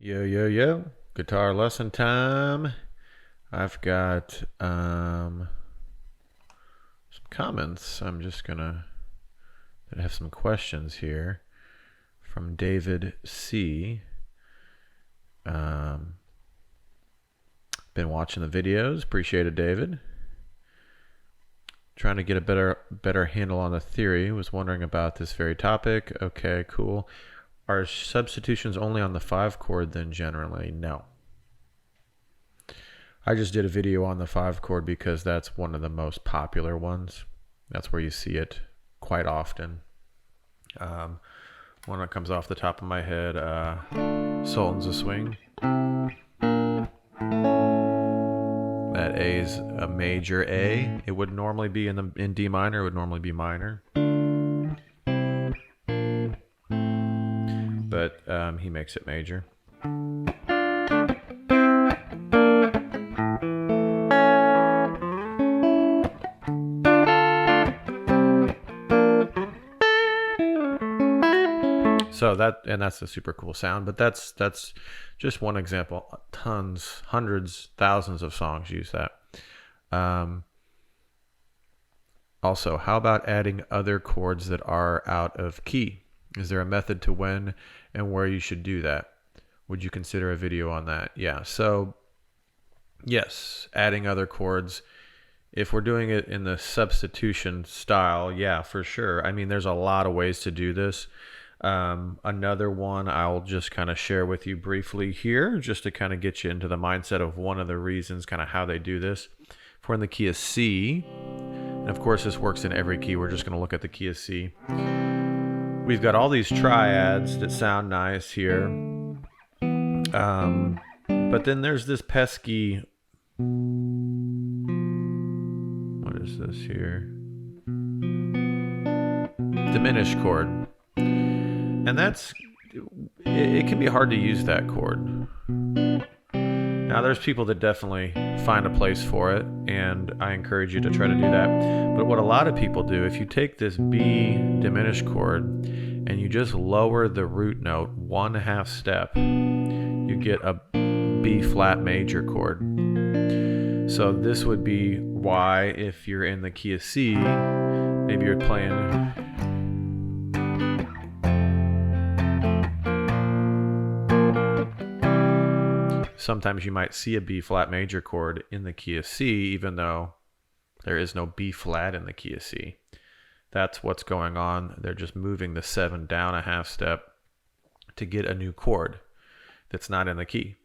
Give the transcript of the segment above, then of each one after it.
Yo, yo, yo. Guitar lesson time. I've got some comments. I'm just gonna have some questions here from David C. Been watching the videos. Appreciate it, David. Trying to get a better handle on the theory. Was wondering about this very topic. Okay, cool. Are substitutions only on the 5 chord then generally? No. I just did a video on the 5 chord because that's one of the most popular ones. That's where you see it quite often. One that comes off the top of my head, Sultan's a Swing. That A is a major A. It would normally be in D minor. It would normally be minor. But he makes it major. So that's a super cool sound, but that's just one example. Tons, hundreds, thousands of songs use that. Also, how about adding other chords that are out of key? Is there a method to when and where you should do that? Would you consider a video on that? Yeah, so yes, adding other chords. If we're doing it in the substitution style, yeah, for sure. I mean, there's a lot of ways to do this. Another one I'll just kind of share with you briefly here, just to kind of get you into the mindset of one of the reasons kind of how they do this. If we're in the key of C, and of course this works in every key, we're just going to look at the key of C. We've got all these triads that sound nice here, but then there's this pesky, what is this here? Diminished chord. And it can be hard to use that chord. Now there's people that definitely find a place for it, and I encourage you to try to do that. But what a lot of people do, if you take this B diminished chord and you just lower the root note 1/2 step, you get a B flat major chord. So this would be why if you're in the key of C, maybe you're playing sometimes you might see a B flat major chord in the key of C, even though there is no B flat in the key of C. That's what's going on. They're just moving the 7 down 1/2 step to get a new chord that's not in the key.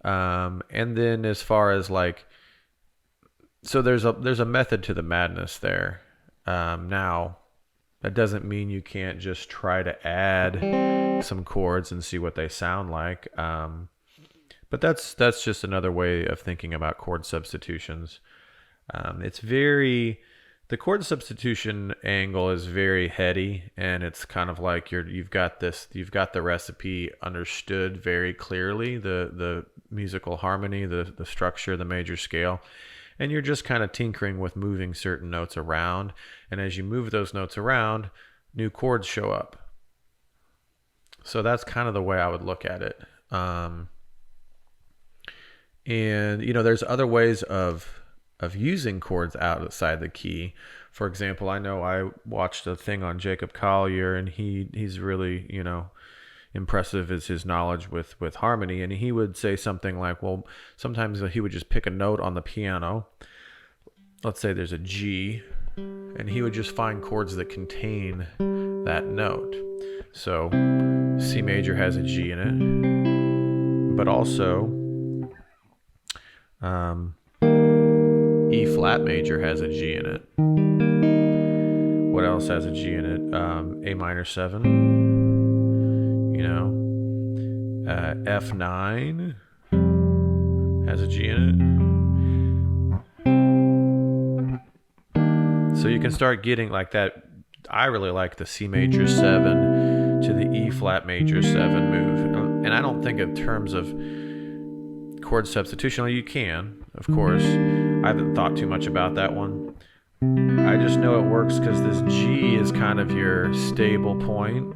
And then as far as like, so there's a method to the madness there. Now, that doesn't mean you can't just try to add some chords and see what they sound like. But that's just another way of thinking about chord substitutions. The chord substitution angle is very heady, and it's kind of like you've got the recipe understood very clearly, the musical harmony, the structure, the major scale, and you're just kind of tinkering with moving certain notes around. And as you move those notes around, new chords show up. So that's kind of the way I would look at it. And there's other ways of using chords outside the key. For example, I know I watched a thing on Jacob Collier, and he's really impressive is his knowledge with harmony, and he would say something like, well, sometimes he would just pick a note on the piano. Let's say there's a G, and he would just find chords that contain that note. So C major has a G in it, but also E flat major has a G in it. What else has a G in it? A minor 7. F9 has a G in it. So you can start getting like that. I really like the C major 7 to the E flat major 7 move. And I don't think in terms of chord substitution. You can, of course. I haven't thought too much about that one. I just know it works because this G is kind of your stable point.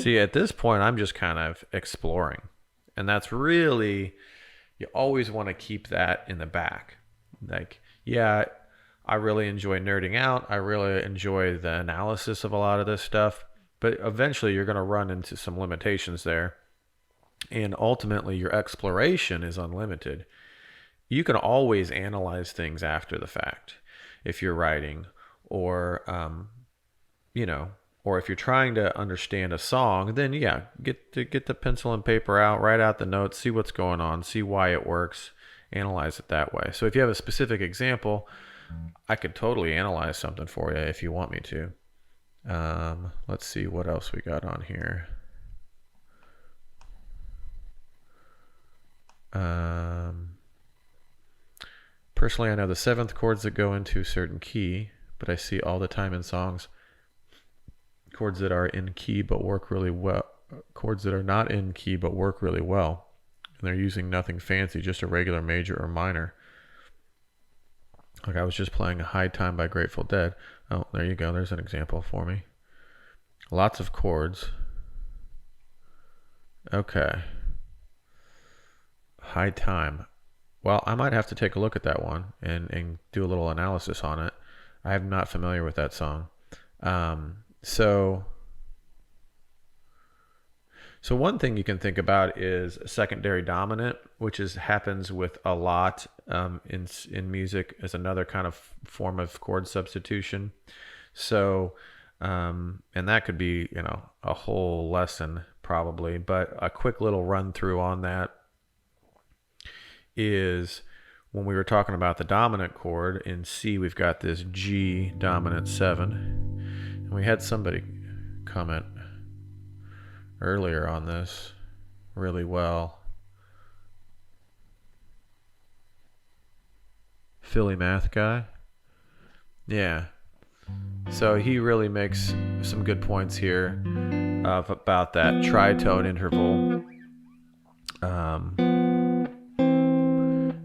See, at this point, I'm just kind of exploring. And that's really, you always want to keep that in the back. Like, yeah, I really enjoy nerding out. I really enjoy the analysis of a lot of this stuff. But eventually, you're going to run into some limitations there. And ultimately, your exploration is unlimited. You can always analyze things after the fact if you're writing, or, or if you're trying to understand a song, then yeah, get the pencil and paper out, write out the notes, see what's going on, see why it works, analyze it that way. So if you have a specific example, I could totally analyze something for you if you want me to. Let's see what else we got on here. Personally, I know the seventh chords that go into a certain key, but I see all the time in songs chords that are in key but work really well. Chords that are not in key but work really well, and they're using nothing fancy, just a regular major or minor. Like I was just playing a High Time by Grateful Dead. Oh, there you go. There's an example for me. Lots of chords. Okay. High Time. Well, I might have to take a look at that one and do a little analysis on it. I am not familiar with that song. So one thing you can think about is a secondary dominant, which happens with a lot in music as another kind of form of chord substitution. So, and that could be, a whole lesson probably, but a quick little run through on that is when we were talking about the dominant chord in C, we've got this G dominant 7. And we had somebody comment earlier on this really well. Philly math guy. Yeah. So he really makes some good points here about that tritone interval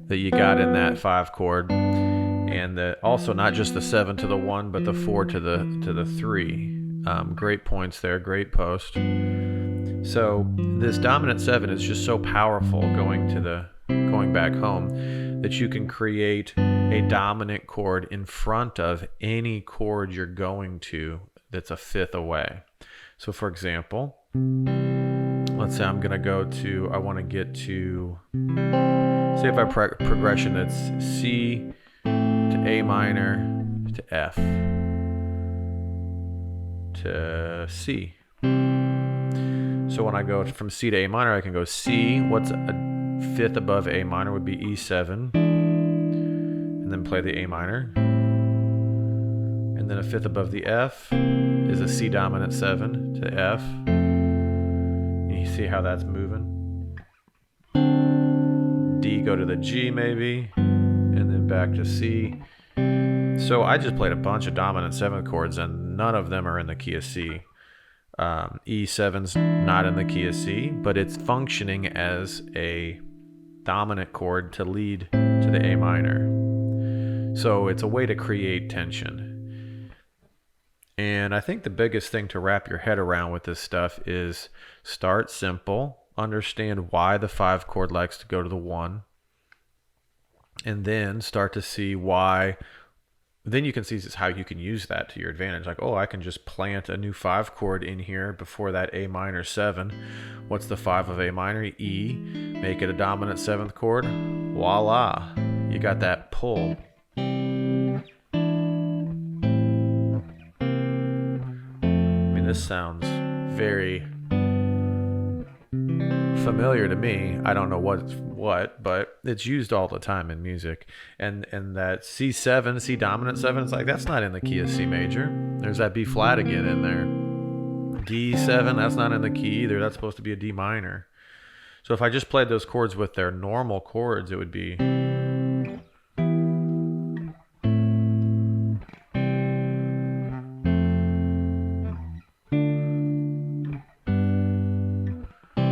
that you got in that 5 chord, and also not just the 7 to the 1, but the 4 to the 3. Great points there, great post. So this dominant 7 is just so powerful going back home that you can create a dominant chord in front of any chord you're going to that's a fifth away. So for example, let's say I'm going to I want to get to, say if I progression, it's C to A minor to F to C. So when I go from C to A minor, I can go C, what's a fifth above A minor would be E7, and then play the A minor. And then a fifth above the F is a C dominant 7 to F. And you see how that's moving? D, go to the G maybe, and then back to C. So I just played a bunch of dominant 7 chords, and none of them are in the key of C. E7's not in the key of C, but it's functioning as a dominant chord to lead to the A minor. So it's a way to create tension. And I think the biggest thing to wrap your head around with this stuff is start simple, understand why the 5 chord likes to go to the 1, and then start to see why. Then you can see how you can use that to your advantage. Like, oh, I can just plant a new 5 chord in here before that A minor 7. What's the 5 of A minor? E. Make it a dominant 7th chord. Voila. You got that pull. I mean, this sounds very familiar to me. I don't know what, but it's used all the time in music. And that C7, C dominant 7, it's like, that's not in the key of C major. There's that B flat again in there. D7, that's not in the key either. That's supposed to be a D minor. So if I just played those chords with their normal chords, it would be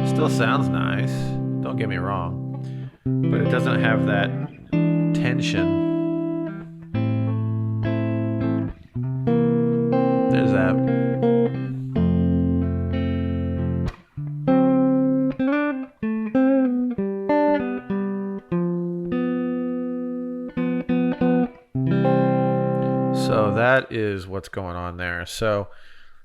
still sounds nice, don't get me wrong, but it doesn't have that tension. There's that. So that is what's going on there. So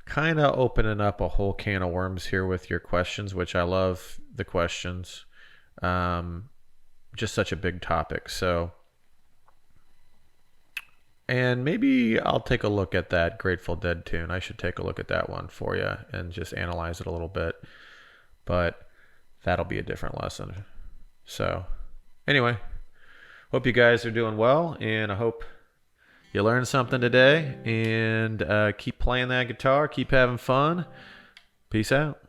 kind of opening up a whole can of worms here with your questions, which I love the questions. Just such a big topic. So, and maybe I'll take a look at that Grateful Dead tune. I should take a look at that one for you and just analyze it a little bit. But that'll be a different lesson. So anyway, hope you guys are doing well, and I hope you learned something today, and keep playing that guitar, keep having fun. Peace out.